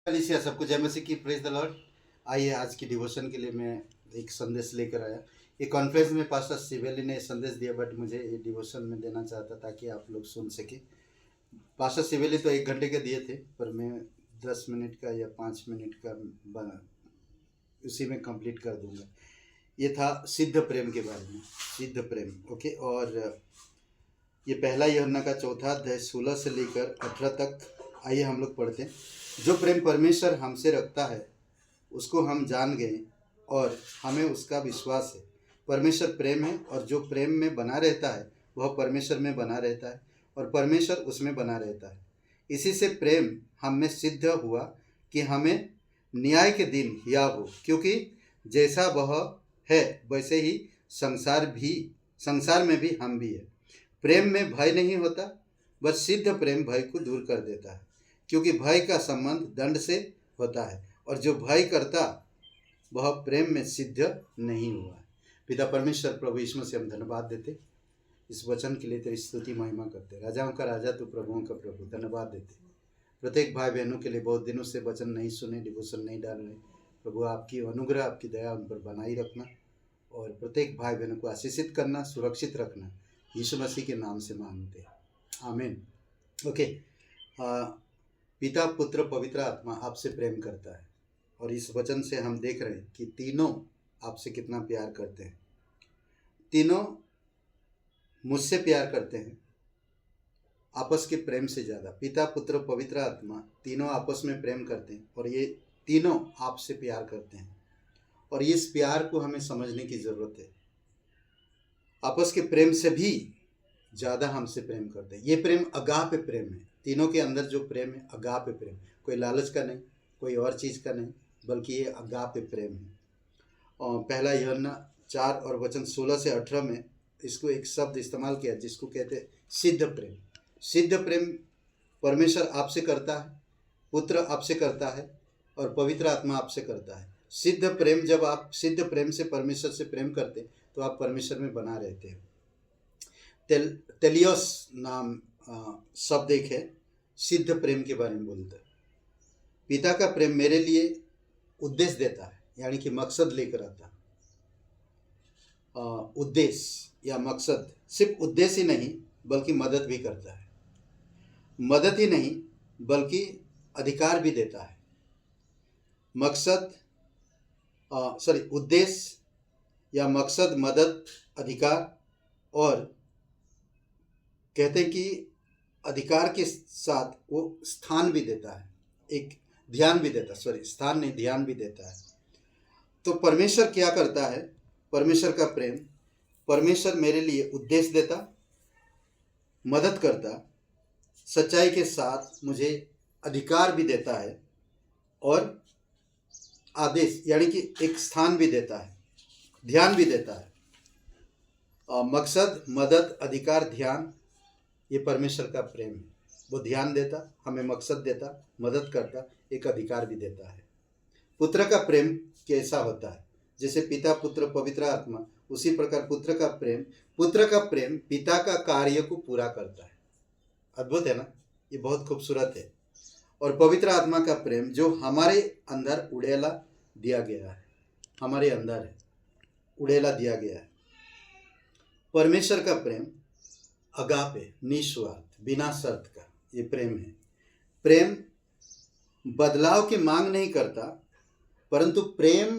अलीसिया सबको जय मसीह की, प्रेज द लॉर्ड। आइए आज की डिवोशन के लिए मैं एक संदेश लेकर आया। ये कॉन्फ्रेंस में पास्टर सिवेली ने संदेश दिया, बट मुझे ये डिवोशन में देना चाहता ताकि आप लोग सुन सके। पास्टर सिवेली तो 1 घंटे के दिए थे, पर मैं 10 मिनट का या 5 मिनट का उसी में कंप्लीट कर दूंगा। ये था सिद्ध प्रेम के बारे में, सिद्ध प्रेम। ओके, और ये पहला यूहन्ना का 4 अध्याय 16 से लेकर 18 तक। आइए हम लोग पढ़ते हैं। जो प्रेम परमेश्वर हमसे रखता है उसको हम जान गए और हमें उसका विश्वास है। परमेश्वर प्रेम है और जो प्रेम में बना रहता है वह परमेश्वर में बना रहता है और परमेश्वर उसमें बना रहता है। इसी से प्रेम हम में सिद्ध हुआ कि हमें न्याय के दिन हिया हो, क्योंकि जैसा वह है वैसे ही संसार में भी हम भी है। प्रेम में भय नहीं होता, बस सिद्ध प्रेम भय को दूर कर देता है, क्योंकि भय का संबंध दंड से होता है और जो भय करता वह प्रेम में सिद्ध नहीं हुआ है। पिता परमेश्वर प्रभु यीशु मसीह हम धन्यवाद देते इस वचन के लिए, तेरी स्तुति महिमा करते। राजाओं का राजा तू, प्रभुओं का प्रभु, धन्यवाद देते प्रत्येक भाई बहनों के लिए। बहुत दिनों से वचन नहीं सुने, डिवोशन नहीं डाल रहे। प्रभु आपकी अनुग्रह, आपकी दया उन पर बनाई रखना और प्रत्येक भाई बहनों को आशीषित करना, सुरक्षित रखना। यीशु मसीह के नाम से मांगते हैं, आमीन। ओके, पिता पुत्र पवित्र आत्मा आपसे प्रेम करता है और इस वचन से हम देख रहे हैं कि तीनों आपसे कितना प्यार करते हैं। तीनों मुझसे प्यार करते हैं आपस के प्रेम से ज़्यादा। पिता पुत्र पवित्र आत्मा तीनों आपस में प्रेम करते हैं और ये तीनों आपसे प्यार करते हैं और इस प्यार को हमें समझने की ज़रूरत है। आपस के प्रेम से भी ज़्यादा हमसे प्रेम करते हैं। ये प्रेम अगापे प्रेम है। तीनों के अंदर जो प्रेम है अगापे प्रेम, कोई लालच का नहीं, कोई और चीज़ का नहीं, बल्कि ये अगापे प्रेम है। और पहला यूहन्ना 4 और वचन 16 से 18 में इसको एक शब्द इस्तेमाल किया जिसको कहते हैं सिद्ध प्रेम। सिद्ध प्रेम परमेश्वर आपसे करता है, पुत्र आपसे करता है और पवित्र आत्मा आपसे करता है। सिद्ध प्रेम, जब आप सिद्ध प्रेम से परमेश्वर से प्रेम करते तो आप परमेश्वर में बना रहते हैं। तेलियोस नाम शब्द एक है, सिद्ध प्रेम के बारे में बोलता है। पिता का प्रेम मेरे लिए उद्देश्य देता है, यानी कि मकसद लेकर आता है। उद्देश्य या मकसद, सिर्फ उद्देश्य ही नहीं बल्कि मदद भी करता है। मदद ही नहीं बल्कि अधिकार भी देता है। उद्देश्य या मकसद, मदद, अधिकार, और कहते हैं कि अधिकार के साथ वो स्थान भी देता है, एक ध्यान भी देता है, स्थान नहीं, ध्यान भी देता है। तो परमेश्वर क्या करता है? परमेश्वर का प्रेम, परमेश्वर मेरे लिए उद्देश्य देता, मदद करता, सच्चाई के साथ मुझे अधिकार भी देता है और आदेश यानी कि एक स्थान भी देता है, ध्यान भी देता है। मकसद, मदद, अधिकार, ध्यान, ये परमेश्वर का प्रेम है। वो ध्यान देता, हमें मकसद देता, मदद करता, एक अधिकार भी देता है। पुत्र का प्रेम कैसा होता है? जैसे पिता पुत्र पवित्र आत्मा, उसी प्रकार पुत्र का प्रेम पिता का कार्य को पूरा करता है। अद्भुत है ना? ये बहुत खूबसूरत है। और पवित्र आत्मा का प्रेम जो हमारे अंदर उड़ेला दिया गया है, हमारे अंदर है, उड़ेला दिया गया है। परमेश्वर का प्रेम अगापे, निस्वार्थ, बिना शर्त का ये प्रेम है। प्रेम बदलाव की मांग नहीं करता, परंतु प्रेम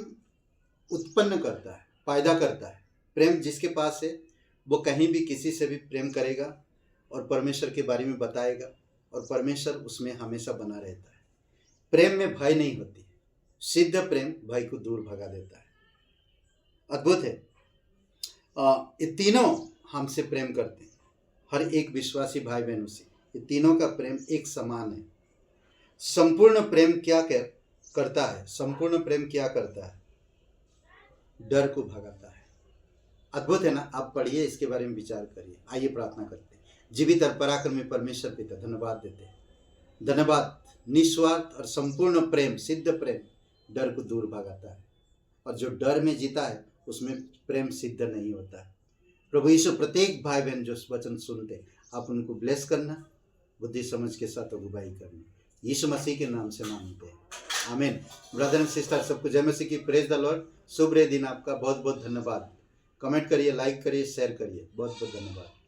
उत्पन्न करता है, पैदा करता है। प्रेम जिसके पास है वो कहीं भी किसी से भी प्रेम करेगा और परमेश्वर के बारे में बताएगा और परमेश्वर उसमें हमेशा बना रहता है। प्रेम में भय नहीं होती। सिद्ध प्रेम भय को दूर भगा देता है। अद्भुत है। ये तीनों हमसे प्रेम करते हैं, हर एक विश्वासी भाई बहनों से। ये तीनों का प्रेम एक समान है। संपूर्ण प्रेम क्या करता है? संपूर्ण प्रेम क्या करता है? डर को भगाता है। अद्भुत है ना? आप पढ़िए, इसके बारे में विचार करिए। आइए प्रार्थना करते हैं। जीवित और पराक्रमी परमेश्वर पिता, धन्यवाद देते हैं। धन्यवाद। निस्वार्थ और संपूर्ण प्रेम, सिद्ध प्रेम डर को दूर भगाता है और जो डर में जीता है उसमें प्रेम सिद्ध नहीं होता है। प्रभु यीशु, प्रत्येक भाई बहन जो वचन सुनते, आप उनको ब्लेस करना, बुद्धि समझ के साथ अगुवाई करना। यीशु मसीह के नाम से मांगते हैं, आमीन। ब्रदर एंड सिस्टर, सबको जय मसीह की, प्रेज द लॉर्ड। शुभ रे दिन आपका, बहुत बहुत धन्यवाद। कमेंट करिए, लाइक करिए, शेयर करिए, बहुत बहुत धन्यवाद।